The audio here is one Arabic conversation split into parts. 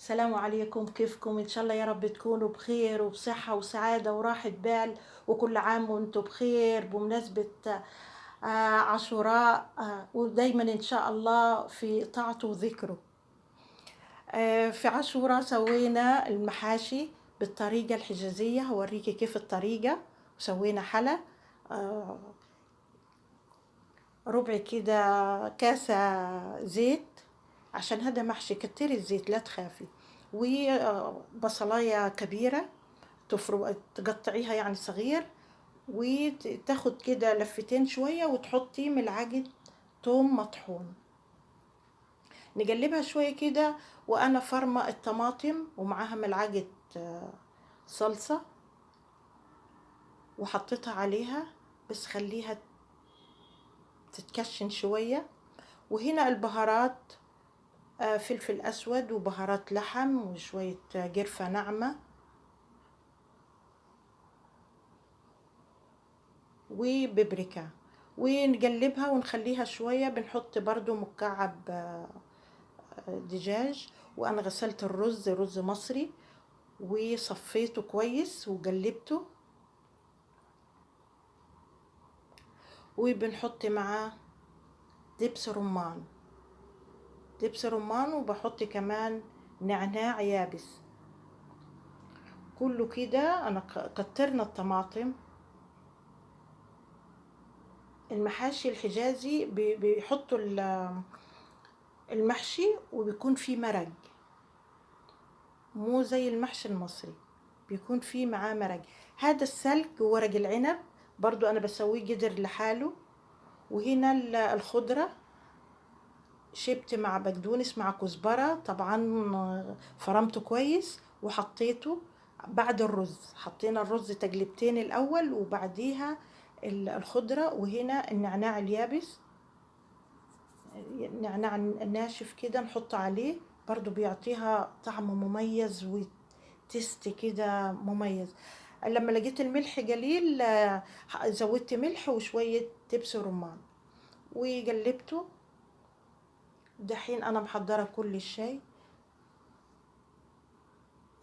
السلام عليكم، كيفكم؟ إن شاء الله يا رب تكونوا بخير وبصحة وسعادة وراحة بال، وكل عام وانتم بخير بمناسبة عاشوراء، ودايما إن شاء الله في طاعته وذكره. في عاشوراء سوينا المحاشي بالطريقة الحجازية، هوريكي كيف الطريقة. وسوينا حلا، آه، ربع كده كاسة زيت، عشان هذا محشي كتري الزيت لا تخافي. وبصلاية كبيرة تقطعيها يعني صغير، وتاخد كده لفتين شوية، وتحطي ملعقة توم مطحون. نقلبها شوية كده، وأنا فرمة الطماطم ومعاها ملعقة صلصة، وحطيتها عليها، بس خليها تتكشن شوية. وهنا البهارات، فلفل أسود وبهارات لحم وشوية قرفة ناعمة وببركة. ونقلبها ونخليها شوية. بنحط برضو مكعب دجاج. وأنا غسلت الرز، رز مصري، وصفيته كويس وقلبته. وبنحط معاه دبس رمان، دبس رمان، وبحط كمان نعناع يابس. كله كده. أنا كترنا الطماطم. المحاشي الحجازي بيحطوا المحشي وبيكون فيه مرق، مو زي المحشي المصري، بيكون فيه معاه مرق. هذا السلق وورق العنب برضو أنا بسويه قدر لحاله. وهنا الخضرة شبت مع بقدونس مع كزبرة، طبعا فرمته كويس وحطيته بعد الرز. حطينا الرز تقلبتين الأول، وبعديها الخضرة. وهنا النعناع اليابس، نعناع ناشف كده نحط عليه، برضو بيعطيها طعم مميز وتست كده مميز. لما لقيت الملح قليل زودت ملح وشوية دبس رمان وقلبته. دحين أنا محضرة كل الشيء.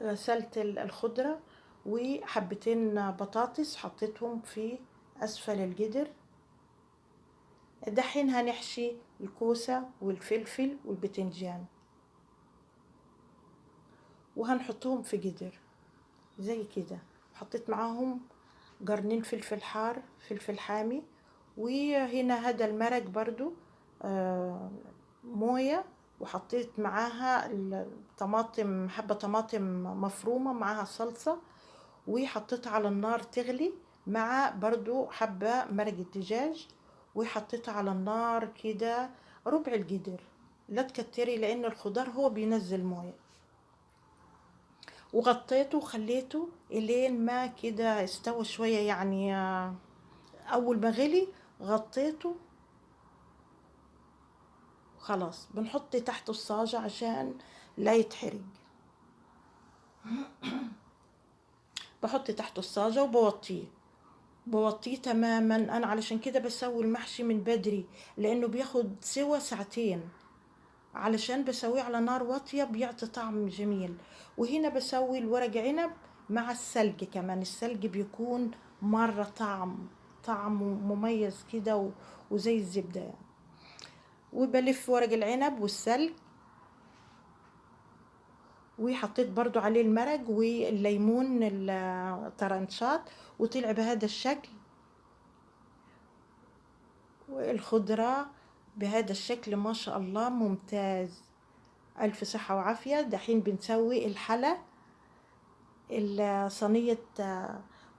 غسلت الخضرة وحبتين بطاطس حطيتهم في أسفل القدر. دحين هنحشي الكوسة والفلفل والبتنجان، وهنحطهم في قدر زي كده. حطيت معاهم قرنين فلفل حار، فلفل حامي. وهنا هذا المرق برضو موية. وحطيت معاها الطماطم، حبة طماطم مفرومة معاها صلصة، وحطيتها على النار تغلي مع برضو حبة مرق الدجاج. وحطيتها على النار كده ربع القدر، لا تكتري لأن الخضار هو بينزل موية. وغطيته وخليته الين ما كده استوى شوية يعني. اول ما غلي غطيته. خلاص بنحط تحته الصاجة عشان لا يتحرق. بحط تحته الصاجة وبوطيه، بوطيه تماما. انا علشان كده بسوي المحشي من بدري، لانه بياخد سوى ساعتين. علشان بسويه على نار واطية بيعطي طعم جميل. وهنا بسوي الورق عنب مع السلق كمان. السلق بيكون مرة طعم مميز كده وزي الزبدة يعني. وبلف ورق العنب والسلق، وحطيت برضو عليه المرق والليمون الطرنشات، وطلع بهذا الشكل. والخضرة بهذا الشكل ما شاء الله ممتاز. ألف صحة وعافية. دحين بنسوي الحلا، صينية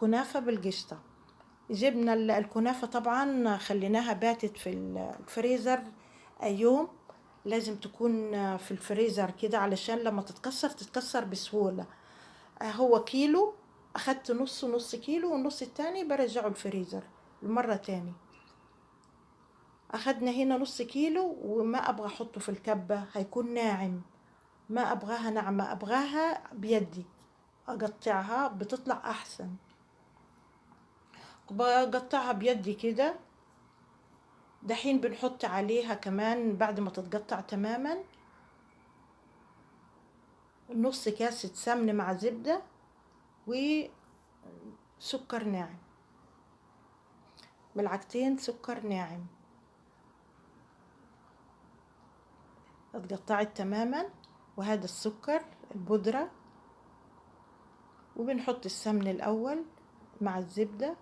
كنافة بالقشطة. جبنا الكنافة طبعا خليناها باتت في الفريزر يوم. لازم تكون في الفريزر كده علشان لما تتكسر بسهولة. هو كيلو، أخدت نص كيلو، والنص التاني برجعه الفريزر المرة تاني. أخدنا هنا نص كيلو، وما أبغى أحطه في الكبة هيكون ناعم. ما أبغاها ناعمة، أبغاها بيدي أقطعها بتطلع أحسن. بقطعها بيدي كده. دحين بنحط عليها كمان بعد ما تتقطع تماما نص كاسة سمن مع زبدة وسكر ناعم، ملعقتين سكر ناعم اتقطعت تماما، وهذا السكر البودرة، وبنحط السمن الأول مع الزبدة،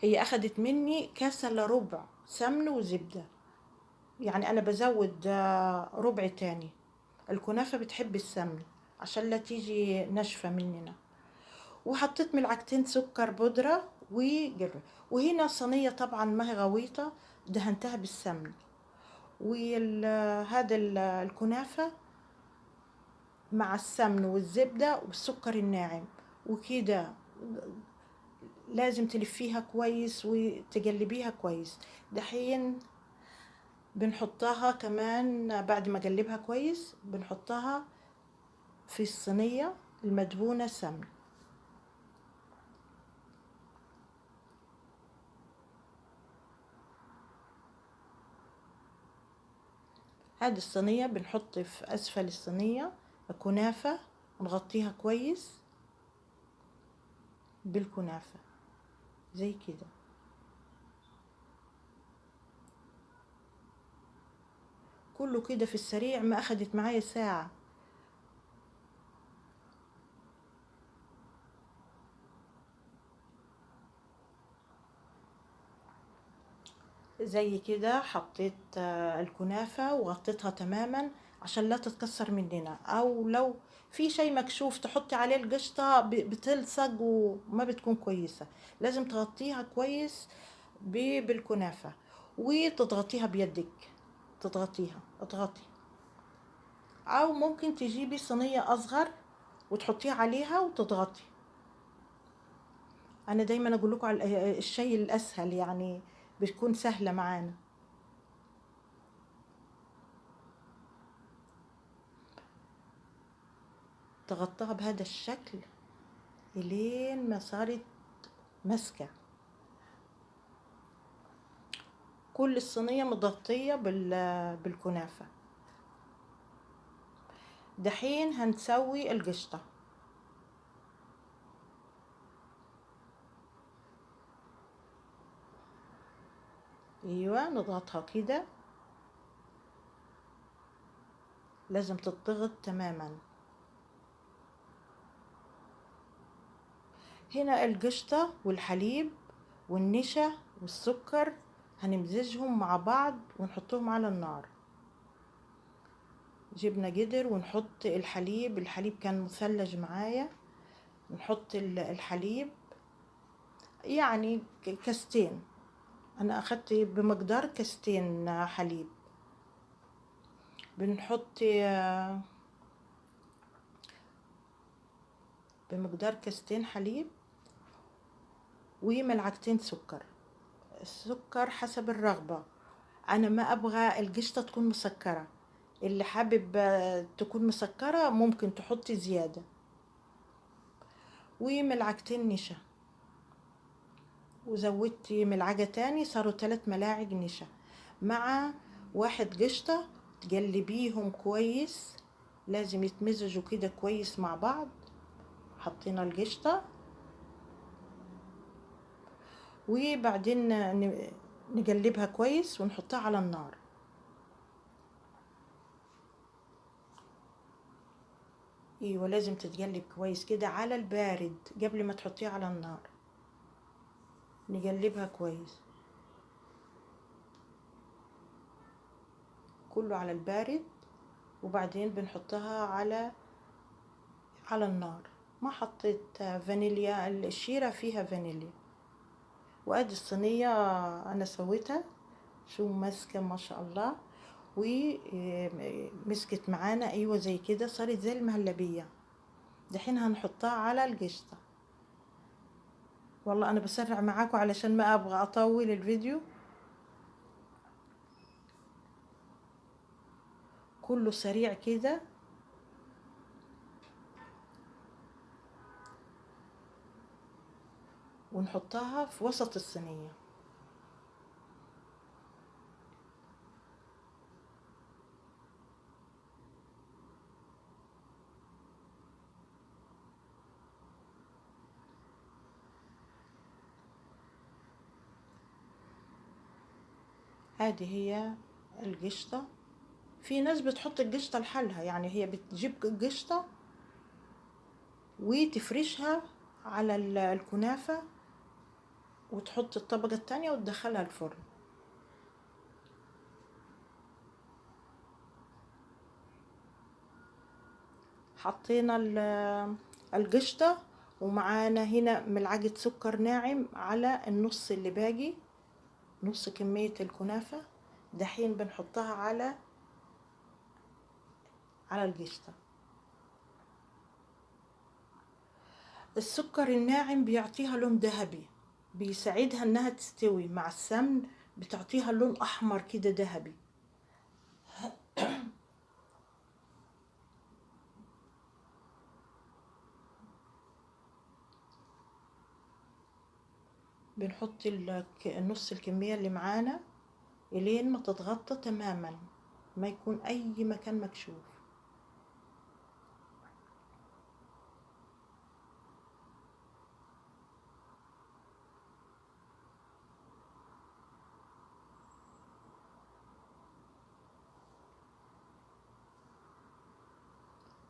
هي أخدت مني كاسة إلا ربع سمن وزبدة، يعني أنا بزود ربع تاني. الكنافة بتحب السمن عشان لا تيجي ناشفة مننا. وحطيت ملعقتين سكر بودرة وقرفة. وهنا صينية طبعا ما هي غويطة، دهنتها بالسمن. وهذا الكنافة مع السمن والزبدة والسكر الناعم، وكده لازم تلفيها كويس وتقلبيها كويس. دحين بنحطها كمان بعد ما اقلبها كويس، بنحطها في الصينية المدهونة سمن. هذه الصينية بنحط في أسفل الصينية الكنافة، نغطيها كويس بالكنافة زي كده. كله كده في السريع، ما أخدت معايا ساعة. زي كده حطيت الكنافة وغطيتها تماما عشان لا تتكسر مننا، او لو في شيء مكشوف تحطي عليه القشطة بتلصق وما بتكون كويسة. لازم تغطيها كويس بالكنافة، وتضغطيها بيدك، تضغطيها اضغطي. او ممكن تجيبي صينية اصغر وتحطيها عليها وتضغطي. انا دايما اقول لكم على الشيء الاسهل، يعني بتكون سهلة معانا. تغطاها بهذا الشكل الين ما صارت ماسكة. كل الصينية متغطية بالكنافة. دحين هنسوي القشطة. ايوه نضغطها كده، لازم تضغط تماما. هنا القشطة والحليب والنشا والسكر هنمزجهم مع بعض ونحطهم على النار. جبنا قدر ونحط الحليب، الحليب كان مثلج معايا. نحط الحليب يعني كاستين، انا اخدت بمقدار كاستين حليب. بنحط بمقدار كاستين حليب وملعقتين سكر. السكر حسب الرغبة، انا ما ابغى القشطة تكون مسكرة. اللي حابب تكون مسكرة ممكن تحطي زيادة. وملعقتين نشا، وزودتي ملعقة تاني صاروا 3 ملاعق نشا مع 1 قشطة. تقلبيهم كويس، لازم يتمزجوا كده كويس مع بعض. حطينا القشطة وبعدين نقلبها كويس ونحطها على النار. ايوه لازم تتقلب كويس كده على البارد قبل ما تحطيها على النار. نقلبها كويس، كله على البارد. وبعدين بنحطها على النار. ما حطيت فانيليا، الشيرة فيها فانيليا. وادي الصينية انا سويتها، شو ماسكة ما شاء الله. ومسكت معانا ايوه زي كده، صارت زي المهلبية. دحين هنحطها على القشطة. والله انا بسرع معاكم علشان ما ابغى اطول الفيديو. كله سريع كده. ونحطها في وسط الصينية. هذه هي القشطة. في ناس بتحط القشطة لحالها، يعني هي بتجيب قشطة وتفرشها على الكنافة وتحط الطبقة التانية وتدخلها الفرن. حطينا القشطة، ومعانا هنا ملعقة سكر ناعم على النص اللي باقي، نص كمية الكنافة. دحين بنحطها على القشطة. السكر الناعم بيعطيها لون ذهبي، بيساعدها انها تستوي مع السمن، بتعطيها لون احمر كده ذهبي. بنحط نص الكمية اللي معانا الين ما تتغطى تماما، ما يكون اي مكان مكشوف.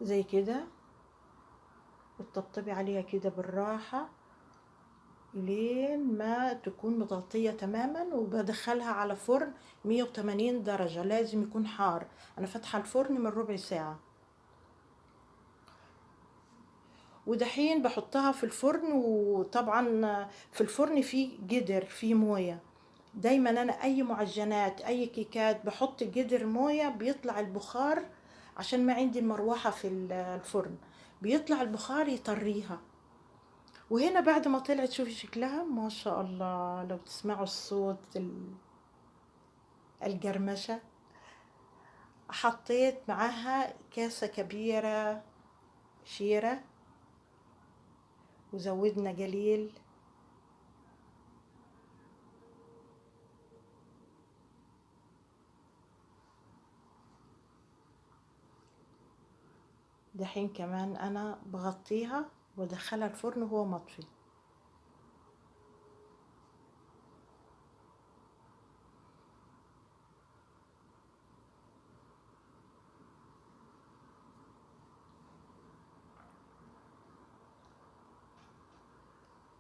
زي كده، وتطبطبي عليها كده بالراحة لين ما تكون متغطية تماما. وبدخلها على فرن 180 درجة، لازم يكون حار. انا فاتحة الفرن من ربع ساعة. ودحين بحطها في الفرن، وطبعا في الفرن في قدر فيه موية. دايما انا اي معجنات اي كيكات بحط قدر موية، بيطلع البخار عشان ما عندي المروحة في الفرن، بيطلع البخار يطريها. وهنا بعد ما طلعت شوفي شكلها ما شاء الله، لو تسمعوا الصوت القرمشة. حطيت معاها كاسة كبيرة شيرة، وزودنا قليل. دحين كمان انا بغطيها وادخلها الفرن وهو مطفي.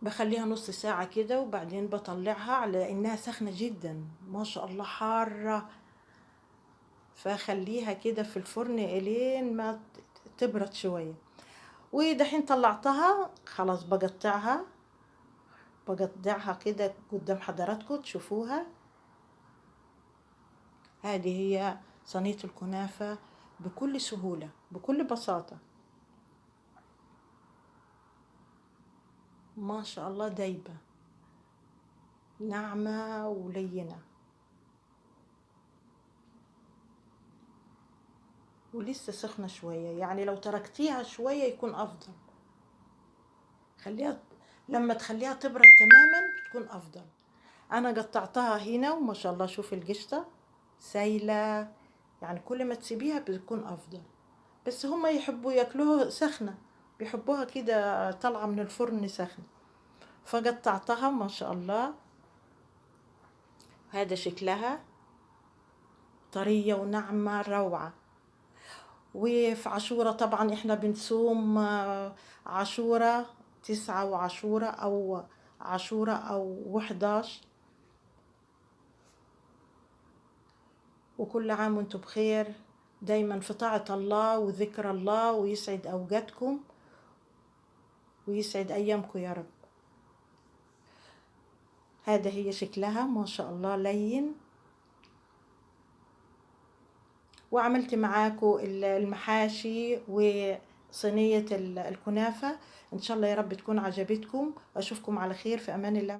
بخليها نص ساعة كده، وبعدين بطلعها على انها سخنة جدا ما شاء الله حارة. فخليها كده في الفرن الين ما تبرد شوية. ودحين طلعتها خلاص، بقطعها كده قدام حضراتكم تشوفوها. هذه هي صينية الكنافة بكل سهولة بكل بساطة، ما شاء الله دايبة ناعمة ولينة، ولسه سخنة شوية. يعني لو تركتيها شوية يكون أفضل. خليها لما تخليها تبرد تماما بتكون أفضل. أنا قطعتها هنا وما شاء الله شوفي القشطة سايلة، يعني كل ما تسيبيها بتكون أفضل. بس هما يحبوا ياكلوها سخنة، بيحبوها كده طالعة من الفرن سخنة. فقطعتها ما شاء الله. هذا شكلها طرية وناعمة روعة. وفي عاشورة طبعا احنا بنصوم عاشورة 9 وعاشورة أو عاشورة أو 11. وكل عام وانتم بخير، دايما في طاعة الله وذكر الله، ويسعد أوقاتكم ويسعد أيامكم يا رب. هذا هي شكلها ما شاء الله لين. وعملت معاكم المحاشي وصينية الكنافة. إن شاء الله يا رب تكون عجبتكم. أشوفكم على خير، في أمان الله.